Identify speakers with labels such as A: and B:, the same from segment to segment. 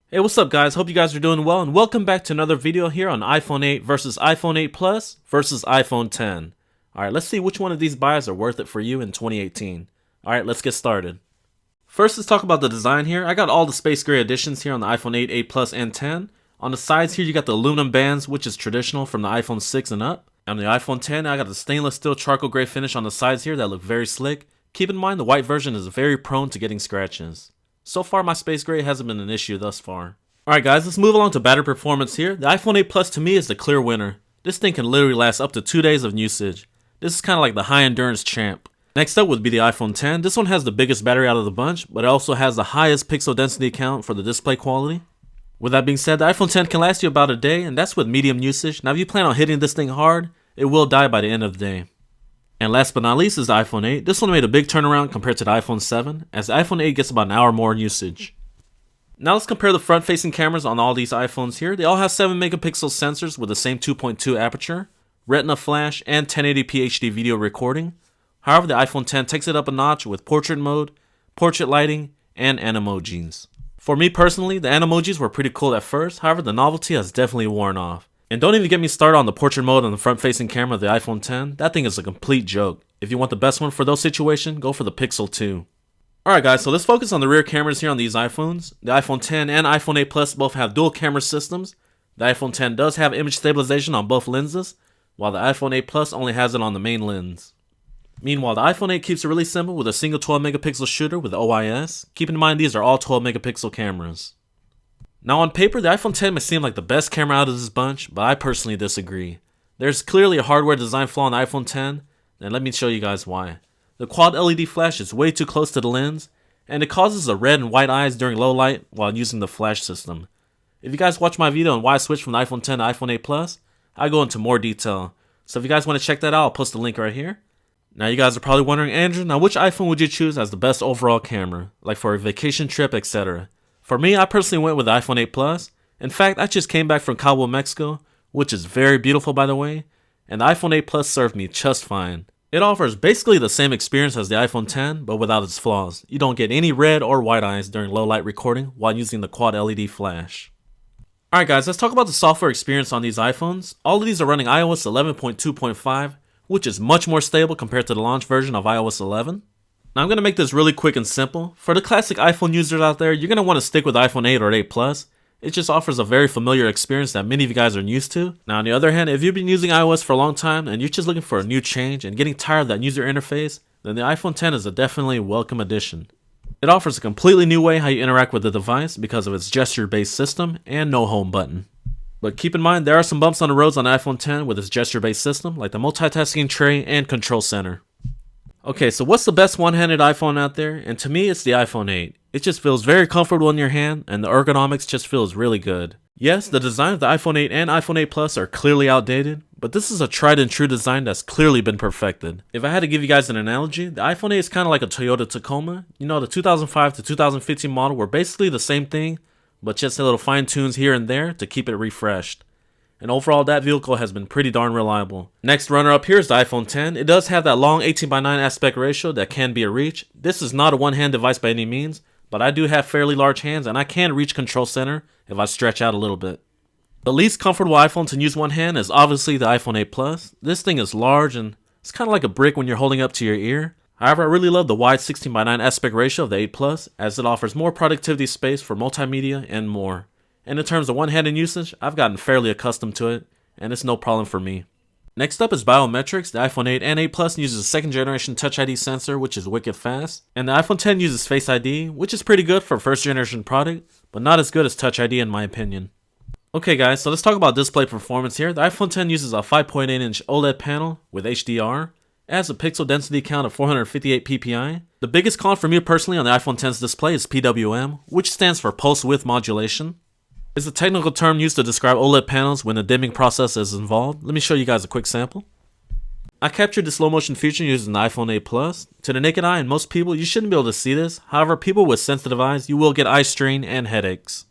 A: Hey, what's up guys? Hope you guys are doing well and welcome back to another video here on iPhone 8 versus iPhone 8 Plus versus iPhone 10. Alright, let's see which one of these buys are worth it for you in 2018. Alright, let's get started. First, let's talk about the design here. I got all the space gray editions here on the iPhone 8, 8 Plus, and 10. On the sides here, you got the aluminum bands, which is traditional from the iPhone 6 and up. On the iPhone 10, I got the stainless steel charcoal gray finish on the sides here that look very slick. Keep in mind the white version is very prone to getting scratches. So far, my space gray hasn't been an issue thus far. Alright guys, let's move along to battery performance here. The iPhone 8 Plus to me is the clear winner. This thing can literally last up to 2 days of usage. This is kind of like the high endurance champ. Next up would be the iPhone 10. This one has the biggest battery out of the bunch, but it also has the highest pixel density count for the display quality. With that being said, the iPhone 10 can last you about a day, and that's with medium usage. Now if you plan on hitting this thing hard, it will die by the end of the day. And last but not least is the iPhone 8. This one made a big turnaround compared to the iPhone 7, as the iPhone 8 gets about an hour more in usage. Now let's compare the front-facing cameras on all these iPhones here. They all have 7 megapixel sensors with the same 2.2 aperture, Retina flash, and 1080p HD video recording. However, the iPhone 10 takes it up a notch with portrait mode, portrait lighting, and animojis. For me personally, the animojis were pretty cool at first, however the novelty has definitely worn off. And don't even get me started on the portrait mode on the front-facing camera of the iPhone 10. That thing is a complete joke. If you want the best one for those situations, go for the Pixel 2. Alright guys, so let's focus on the rear cameras here on these iPhones. The iPhone 10 and iPhone 8 Plus both have dual camera systems. The iPhone 10 does have image stabilization on both lenses, while the iPhone 8 Plus only has it on the main lens. Meanwhile, the iPhone 8 keeps it really simple with a single 12 megapixel shooter with OIS. Keep in mind these are all 12 megapixel cameras. Now on paper, the iPhone 10 may seem like the best camera out of this bunch, but I personally disagree. There's clearly a hardware design flaw on the iPhone 10, and let me show you guys why. The quad LED flash is way too close to the lens, and it causes the red and white eyes during low light while using the flash system. If you guys watch my video on why I switched from the iPhone 10 to iPhone 8 Plus, I go into more detail. So if you guys want to check that out, I'll post the link right here. Now you guys are probably wondering, Andrew, now which iPhone would you choose as the best overall camera, like for a vacation trip, etc.? For me, I personally went with the iPhone 8 Plus. In fact, I just came back from Cabo, Mexico, which is very beautiful by the way, and the iPhone 8 Plus served me just fine. It offers basically the same experience as the iPhone 10, but without its flaws. You don't get any red or white eyes during low light recording while using the quad LED flash. Alright guys, let's talk about the software experience on these iPhones. All of these are running iOS 11.2.5, which is much more stable compared to the launch version of iOS 11. Now I'm going to make this really quick and simple. For the classic iPhone users out there, you're going to want to stick with iPhone 8 or 8 Plus. It just offers a very familiar experience that many of you guys are used to. Now on the other hand, if you've been using iOS for a long time and you're just looking for a new change and getting tired of that user interface, then the iPhone 10 is a definitely welcome addition. It offers a completely new way how you interact with the device because of its gesture-based system and no home button. But keep in mind, there are some bumps on the roads on the iPhone 10 with its gesture-based system, like the multitasking tray and control center. Okay, so what's the best one-handed iPhone out there? And to me, it's the iPhone 8. It just feels very comfortable in your hand, and the ergonomics just feels really good. Yes, the design of the iPhone 8 and iPhone 8 Plus are clearly outdated, but this is a tried and true design that's clearly been perfected. If I had to give you guys an analogy, the iPhone 8 is kind of like a Toyota Tacoma. You know, the 2005 to 2015 model were basically the same thing, but just a little fine-tunes here and there to keep it refreshed. And overall, that vehicle has been pretty darn reliable. Next runner-up here is the iPhone 10. It does have that long 18:9 aspect ratio that can be a reach. This is not a one-hand device by any means, but I do have fairly large hands and I can reach control center if I stretch out a little bit. The least comfortable iPhone to use one hand is obviously the iPhone 8 Plus. This thing is large and it's kind of like a brick when you're holding up to your ear. However, I really love the wide 16:9 aspect ratio of the 8 Plus as it offers more productivity space for multimedia and more. And in terms of one-handed usage, I've gotten fairly accustomed to it, and it's no problem for me. Next up is Biometrics. The iPhone 8 and 8 Plus uses a second generation Touch ID sensor, which is wicked fast. And the iPhone 10 uses Face ID, which is pretty good for a first generation product, but not as good as Touch ID in my opinion. Okay guys, so let's talk about display performance here. The iPhone 10 uses a 5.8-inch OLED panel with HDR. It has a pixel density count of 458 ppi. The biggest con for me personally on the iPhone 10's display is PWM, which stands for Pulse Width Modulation. It's a technical term used to describe OLED panels when a dimming process is involved. Let me show you guys a quick sample. I captured the slow motion feature using the iPhone 8 Plus. To the naked eye and most people, you shouldn't be able to see this. However, people with sensitive eyes, you will get eye strain and headaches.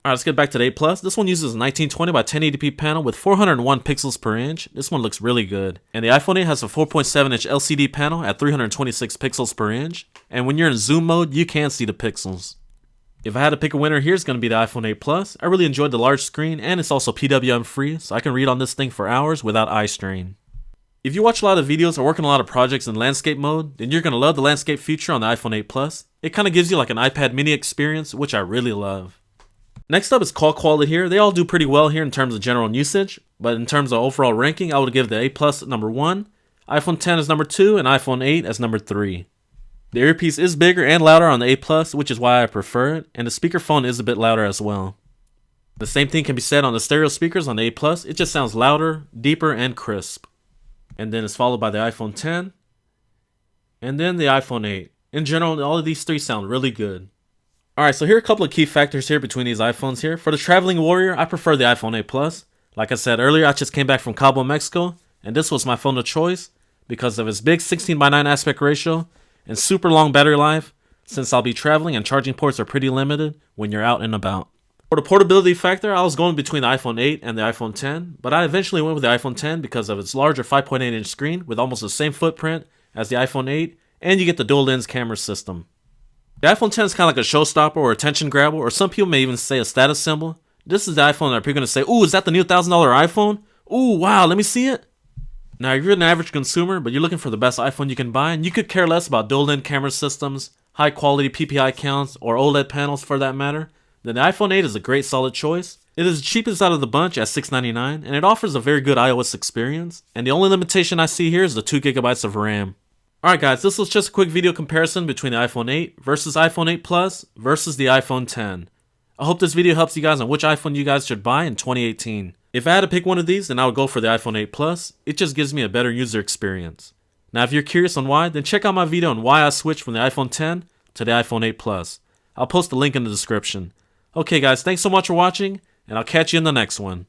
A: Alright, let's get back to the 8 Plus. This one uses a 1920 by 1080p panel with 401 pixels per inch. This one looks really good. And the iPhone 8 has a 4.7-inch LCD panel at 326 pixels per inch. And when you're in zoom mode, you can see the pixels. If I had to pick a winner here, it's going to be the iPhone 8 Plus. I really enjoyed the large screen, and it's also PWM free, so I can read on this thing for hours without eye strain. If you watch a lot of videos or work on a lot of projects in landscape mode, then you're going to love the landscape feature on the iPhone 8 Plus. It kind of gives you like an iPad mini experience, which I really love. Next up is call quality here. They all do pretty well here in terms of general usage, but in terms of overall ranking, I would give the 8 Plus number 1, iPhone 10 as number 2, and iPhone 8 as number 3. The earpiece is bigger and louder on the 8 Plus, which is why I prefer it, and the speakerphone is a bit louder as well. The same thing can be said on the stereo speakers on the 8 Plus. It just sounds louder, deeper, and crisp. And then it's followed by the iPhone 10, and then the iPhone 8. In general, all of these three sound really good. Alright, so here are a couple of key factors here between these iPhones here. For the traveling warrior, I prefer the iPhone 8 Plus. Like I said earlier, I just came back from Cabo, Mexico, and this was my phone of choice because of its big 16:9 aspect ratio and super long battery life, since I'll be traveling and charging ports are pretty limited when you're out and about. For the portability factor, I was going between the iPhone 8 and the iPhone 10, but I eventually went with the iPhone 10 because of its larger 5.8-inch screen with almost the same footprint as the iPhone 8, and you get the dual lens camera system. The iPhone 10 is kind of like a showstopper or attention grabber, or some people may even say a status symbol. This is the iPhone that people are going to say, ooh, is that the new $1,000 iPhone? Ooh, wow, let me see it. Now, if you're an average consumer, but you're looking for the best iPhone you can buy, and you could care less about dual-lens camera systems, high-quality PPI counts, or OLED panels for that matter, then the iPhone 8 is a great solid choice. It is the cheapest out of the bunch at $699, and it offers a very good iOS experience, and the only limitation I see here is the 2GB of RAM. Alright guys, this was just a quick video comparison between the iPhone 8 versus iPhone 8 Plus versus the iPhone 10. I hope this video helps you guys on which iPhone you guys should buy in 2018. If I had to pick one of these, then I would go for the iPhone 8 Plus. It just gives me a better user experience. Now if you're curious on why, then check out my video on why I switched from the iPhone 10 to the iPhone 8 Plus. I'll post the link in the description. Okay guys, thanks so much for watching, and I'll catch you in the next one.